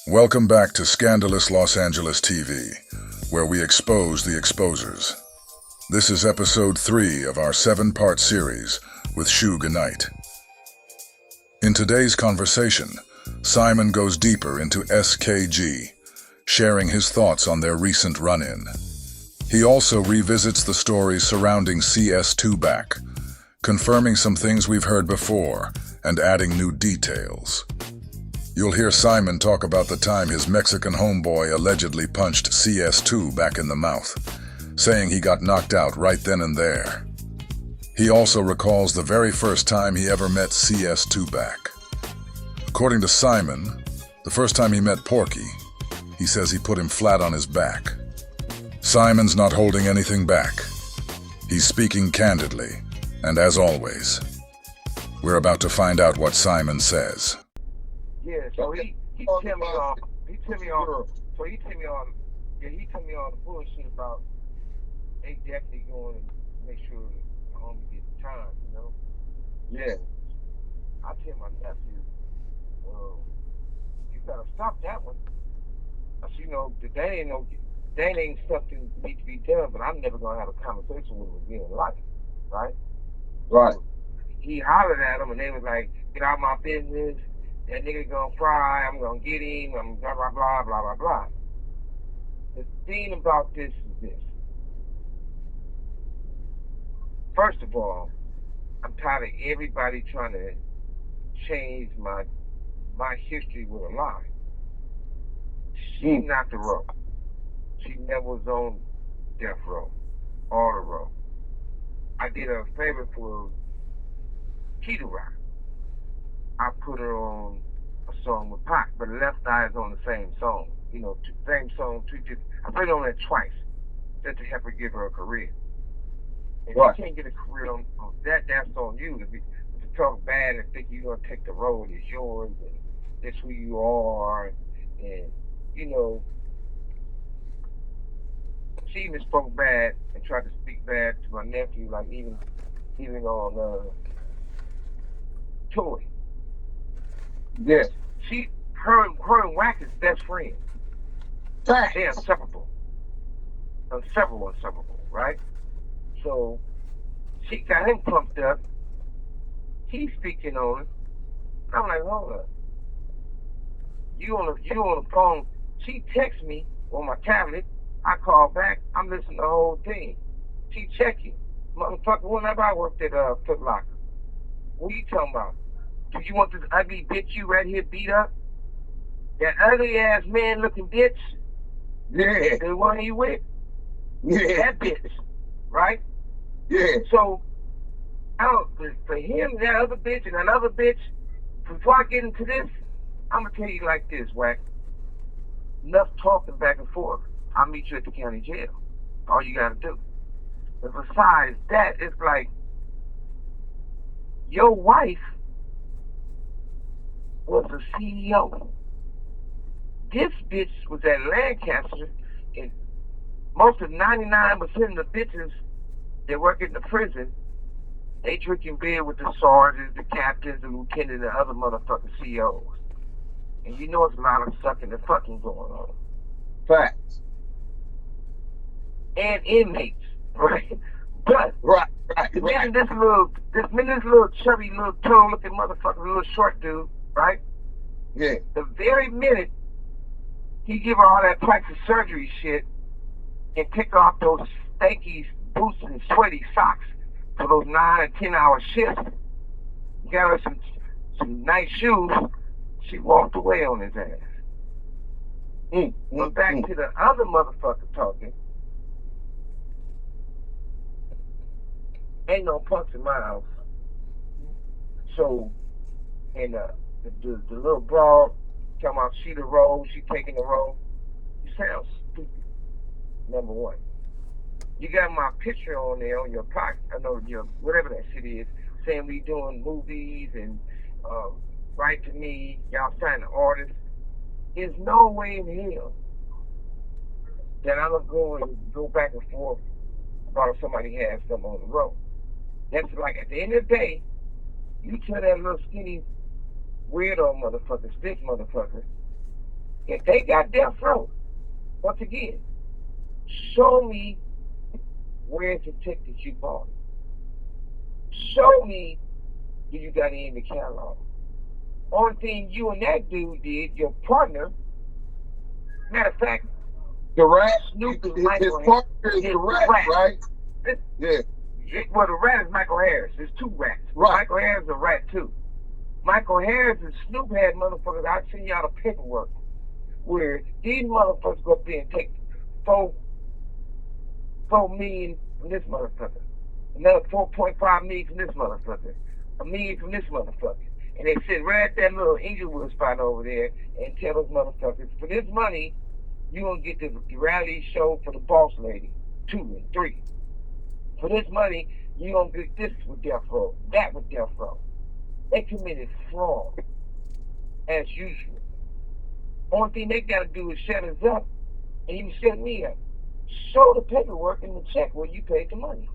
Welcome back to Scandalous Los Angeles TV, where we expose the exposers. This is episode 3 of our 7-part series with Suge Knight. In today's conversation, Simon goes deeper into SKG, sharing his thoughts on their recent run-in. He also revisits the stories surrounding CS2 Wack, confirming some things we've heard before and adding new details. You'll hear Simon talk about the time his Mexican homeboy allegedly punched CS2 back in the mouth, saying he got knocked out right then and there. He also recalls the very first time he ever met CS2 Wack. According to Simon, the first time he met Porky, he says he put him flat on his back. Simon's not holding anything back. He's speaking candidly, and as always, we're about to find out what Simon says. Yeah, so he tell me on the bullshit about they definitely going to make sure the homie gets time, you know? Yeah. I tell my nephew, well, you gotta stop that one. Cause you know, that ain't something that needs to be done, but I'm never gonna have a conversation with him again in life, right? Right. So he hollered at him and they was like, get out of my business. That nigga gonna fry, I'm gonna get him, I'm blah, blah, blah, blah, blah, blah. The thing about this is this. First of all, I'm tired of everybody trying to change my history with a lie. She's not the row. She never was on death row, or the row. I did her a favor for Keto Rock. I put her on a song with Pac, but Left Eye is on the same song. You know, same song, two different. I played on that twice, just to help her give her a career. If you can't get a career on that, that's on you. To talk bad and think you're going to take the road is yours, and that's who you are, and, you know, she even spoke bad and tried to speak bad to my nephew, like even on Toy. Yes. Her and Wack is best friends. They're inseparable. Inseparable, right? So she got him pumped up. He's speaking on it. I'm like, hold up. You on the phone. She texts me on my tablet. I call back. I'm listening to the whole thing. She checking. Motherfucker, whenever I worked at Foot Locker. What are you talking about? Do you want this ugly bitch you right here beat up? That ugly ass man looking bitch? Yeah. The one you with? Yeah. That bitch. Right? Yeah. So, for him, that other bitch, and another bitch, before I get into this, I'm going to tell you like this, Wack. Enough talking back and forth. I'll meet you at the county jail. All you got to do. But besides that, it's like, your wife was a CEO. This bitch was at Lancaster, and most of 99% of the bitches that work in the prison, they drinking beer with the sergeants, the captains, the lieutenants, and the other motherfucking CEOs. And you know it's a lot of sucking and fucking going on. Facts. And inmates, right? But imagine this little chubby, little toe-looking motherfucker, little short dude, right? Yeah. The very minute he give her all that plastic surgery shit and pick off those stanky boots and sweaty socks for those 9 and 10-hour shifts, got her some nice shoes, she walked away on his ass. But back to the other motherfucker talking. Ain't no punks in my house. So, and the little broad talking about she the role, she taking the role. You sound stupid. Number one. You got my picture on there on your pocket, I know your whatever that shit is, saying we doing movies and write to me, y'all signing artists. There's no way in hell that I'm gonna go back and forth about if somebody has something on the road. That's like at the end of the day, you tell that little skinny weirdo motherfucker, stick motherfucker, If they got death row, once again, show me where's the ticket you bought. Show me do you got it in the catalog. Only thing you and that dude did, your partner, matter of fact, The rat, Snoop is his Michael partner is Harris. the rat, right? Yeah. Well, the rat is Michael Harris. There's two rats. Right. Michael Harris is a rat too. Michael Harris and Snoop had motherfuckers. I'll send y'all the paperwork where these motherfuckers go up there and take $4 million from this motherfucker, another 4.5 million from this motherfucker, $1 million from this motherfucker, and they sit right at that little Inglewood spot over there and tell those motherfuckers, for this money, you gonna get the reality show for the boss lady, 2 and 3. For this money, you gonna get this with death row, that with death row. They committed fraud, as usual. Only thing they gotta do is shut us up, and you shut me up. Show the paperwork and the check where you paid the money,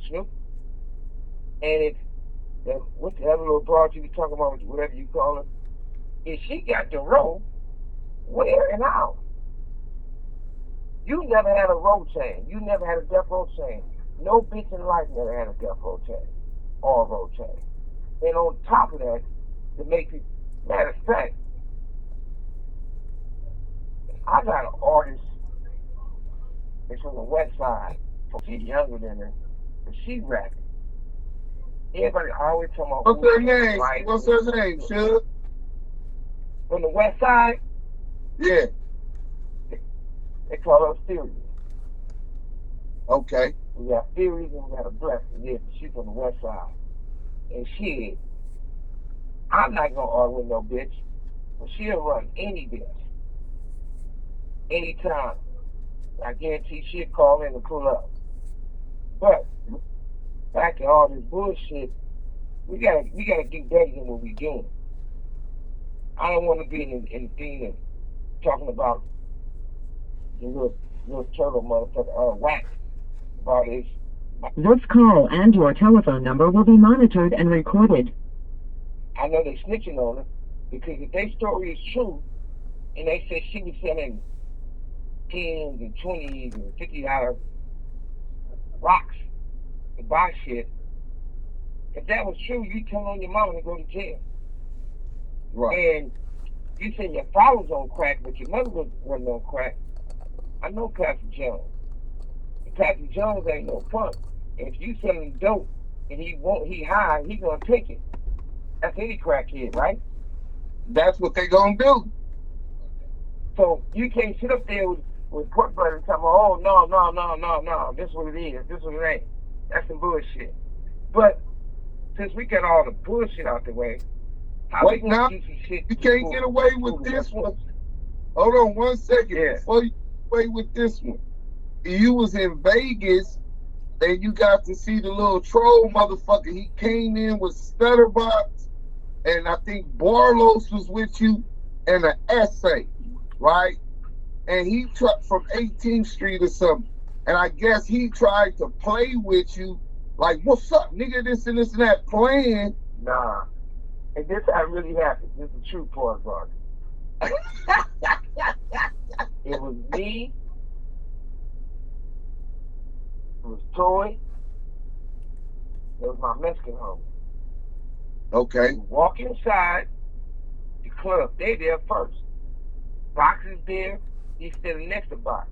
Snoop. And if what the other little broad you be talking about, whatever you call her, if she got the row, where and how? You never had a row chain. You never had a death row chain. No bitch in life never had a death row chain or a row chain. And on top of that, to make it, matter of fact, I got an artist that's from the west side. She's younger than her, but she rapping. Everybody always talking about What's her name? What's her name, Suge? From the west side? Yeah. They call her Theory. Okay. We got Theories and we got a Blessing. Yeah, she's from the west side. And shit, I'm not gonna argue with no bitch, but she'll run any bitch. Anytime. I guarantee she'll call in and pull up. But back to all this bullshit, we gotta do better than what we doing. I don't want to be in the thing of talking about the little turtle motherfucker, Wack, about his. This call and your telephone number will be monitored and recorded. I know they snitching on her because if their story is true, and they said she was selling 10s and 20s and $50 rocks to buy shit, if that was true, you tell on your mama to go to jail. Right. And you said your father was on crack, but your mother wasn't on crack. I know Pastor Jones. And Pastor Jones ain't no punk. And if you selling dope and he high, he gonna take it. That's any crackhead, right? That's what they gonna do. So you can't sit up there with pork butter and tell me, oh no, this is what it is, this is what it ain't. That's some bullshit. But since we got all the bullshit out the way, how Wait, we gonna now, do some shit? you can't get away with this one. Hold on 1 second. Yeah. Before you get away with this one, you was in Vegas and you got to see the little troll motherfucker. He came in with Stutterbox, and I think Barlos was with you, and an essay, right? And he tried from 18th Street or something. And I guess he tried to play with you, like, what's up, nigga, this and this and that, playing. Nah. And this how it really happened. This is the true part about it. It was me. It was Toy. It was my Mexican homie. Okay. We walk inside the club. They there first. Box is there. He's standing next to Box.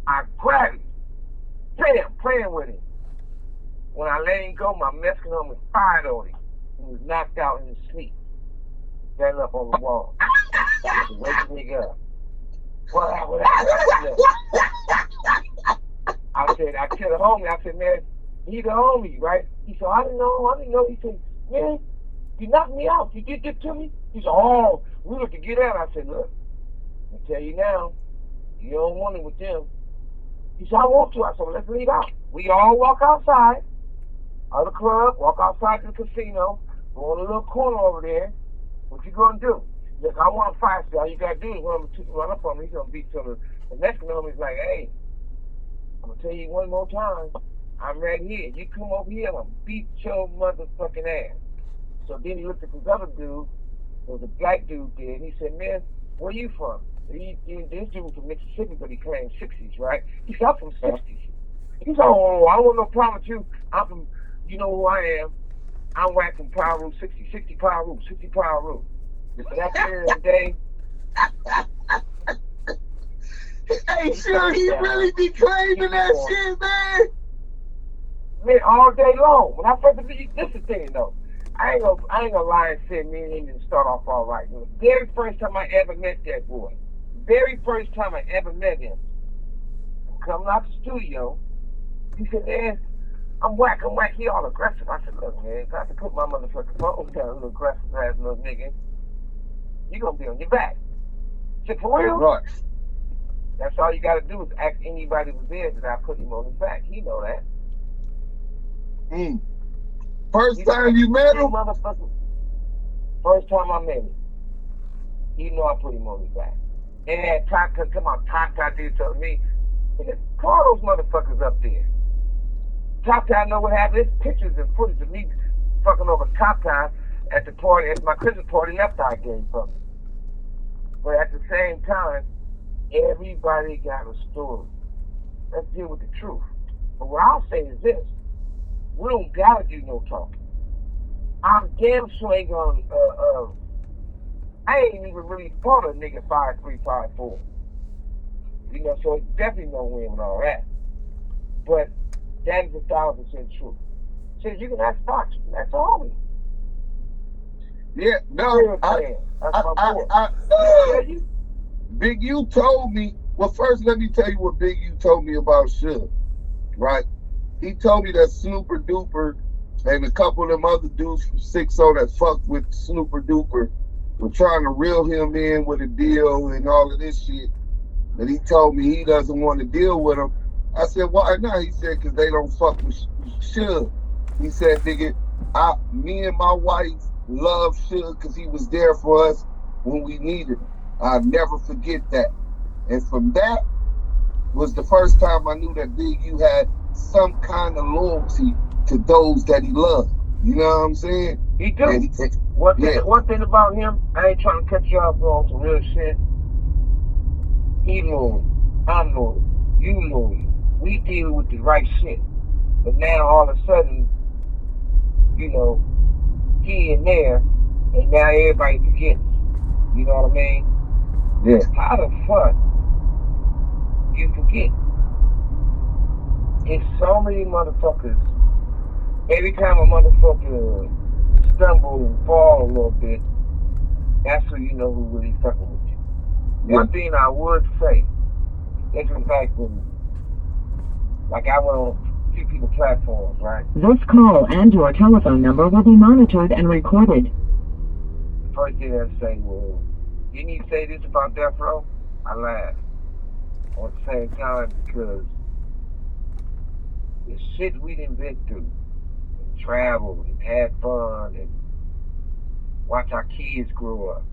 I grab him. Playing with him. When I let him go, my Mexican homie fired on him. He was knocked out in his sleep. Standing up on the wall. Wake the nigga up. What happened? I tell the homie, I said, man, he the homie, right? He said, I didn't know. He said, man, you knocked me out. You did this to me? He said, oh, we look to get out. I said, look, I tell you now, you don't want it with them. He said, I want to. I said, well, let's leave out. We all walk outside of the club, walk outside the casino, go in a little corner over there. What you gonna do? Look, I want to fight. So all you gotta do is run up on me. He's gonna beat till the next one. He's like, hey, I'm gonna tell you one more time. I'm right here. You come over here, I'm gonna beat your motherfucking ass. So then he looked at this other dude, There was a black dude there, and he said, man, where you from? This dude was from Mississippi, but he claimed 60s, right? He said, I'm from 60s. He said, oh, I don't want no problem with you. I'm from, you know who I am. I'm Wack from Power Rule 60, 60 Power Rule, 60 Power Rule. But at the end of the day, Hey, sure, he really be claiming that shit, man. Man, all day long. When I first this is the thing though. I ain't gonna lie and say me and him didn't start off all right. The very first time I ever met that boy, very first time I ever met him, coming out the studio, he said, man, I'm Wack. He all aggressive. I said, look, man, I have to put my motherfucking phone down, little aggressive ass little nigga. You gonna be on your back. I said, for real? Right. That's all you gotta do is ask anybody who's there that I put him on his back. He know that. First time you met him? First time I met him. He know I put him on his back. And had Taka come on, Taka did something to me. Call those motherfuckers up there. Taka know what happened. There's pictures and footage of me fucking over Taka at the party, at my Christmas party left eye game from me. But at the same time, everybody got a story. Let's deal with the truth. But what I'll say is this. We don't gotta do no talking. I'm damn sure ain't gonna, I ain't even really fought a nigga 5'3", 5'4". You know, so it's definitely no win with all that. But that is 1,000% true. So you can ask Fox, that's all. Yeah, no, Big U told me, well, first let me tell you what Big U told me about Suge, right? He told me that Snooper Duper and a couple of them other dudes from 6-0 that fucked with Snooper Duper were trying to reel him in with a deal and all of this shit. And he told me he doesn't want to deal with them. I said, why not? He said, because they don't fuck with Suge. He said, nigga, me and my wife love Suge because he was there for us when we needed him. I'll never forget that. And from that was the first time I knew that Big U had some kind of loyalty to those that he loved. You know what I'm saying? He do. One thing about him, I ain't trying to cut you off on some real shit. He loyal. I'm loyal. You loyal. We deal with the right shit. But now all of a sudden, you know, he in there, and now everybody forgets. You know what I mean? Yeah. How the fuck you forget? It's so many motherfuckers. Every time a motherfucker stumble and fall a little bit, that's when you know who really fucking with you. Yeah. One thing I would say, is in fact, when, like I went on a few people's platforms, right? This call and your telephone number will be monitored and recorded. First thing I say, well, didn't you say this about Death Row? I laughed. At the same time, because the shit we done been through, and travel, and had fun, and watch our kids grow up.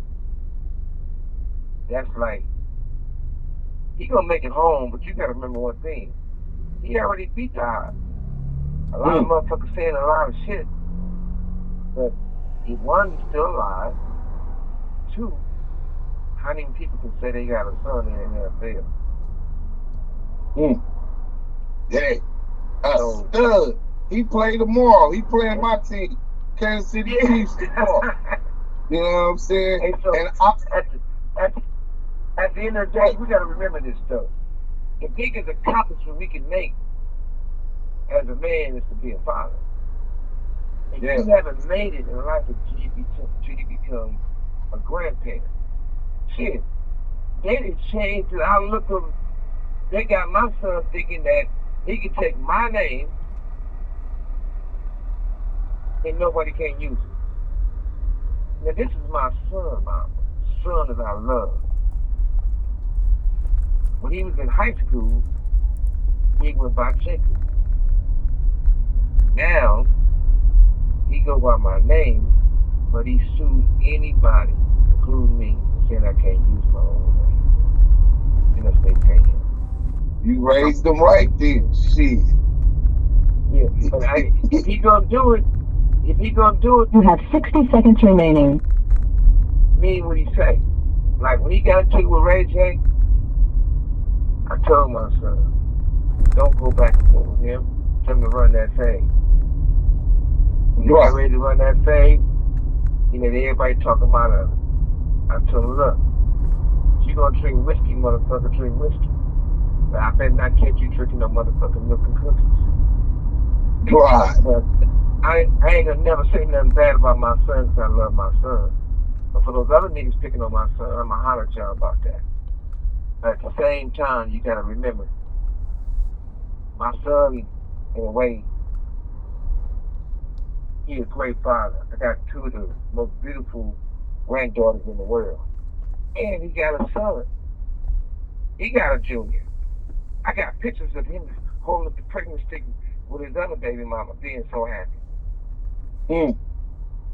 That's like, he gonna make it home, but you gotta remember one thing. He already beat the odds. A lot of motherfuckers saying a lot of shit, but if one is still alive, two, how many people can say they got a son in the NFL? Hey, stud. He played tomorrow. He playing my team, Kansas City Chiefs tomorrow. You know what I'm saying? Hey, so and at the end of the day, we got to remember this stuff. The biggest accomplishment we can make as a man is to be a father. And you haven't made it in life until you become a grandparent. Shit, they didn't change the outlook of. They got my son thinking that he can take my name and nobody can use it. Now this is my son, mama. Son that I love. When he was in high school, he went by Jacob. Now, he go by my name, but he sued anybody, including me, saying I can't use my own name. Unless they pay him. You raised them right then. Shit. Yeah, but if he gonna do it, You have 60 seconds remaining. mean what he say. Like when he got into it with Ray J, I told my son, don't go back and forth with him. Tell him to run that fade. When he got ready to run that fade, you know, everybody talking about it. I told him, look, if you gonna drink whiskey, motherfucker, drink whiskey. But I better not catch you drinking no motherfucking milk and cookies. Right. But I ain't gonna never say nothing bad about my son because I love my son. But for those other niggas picking on my son, I'm gonna holler at y'all about that. But at the same time, you gotta remember, my son, in a way, he's a great father. I got two of the most beautiful granddaughters in the world. And he got a son. He got a junior. I got pictures of him holding up the pregnant stick with his other baby mama, being so happy.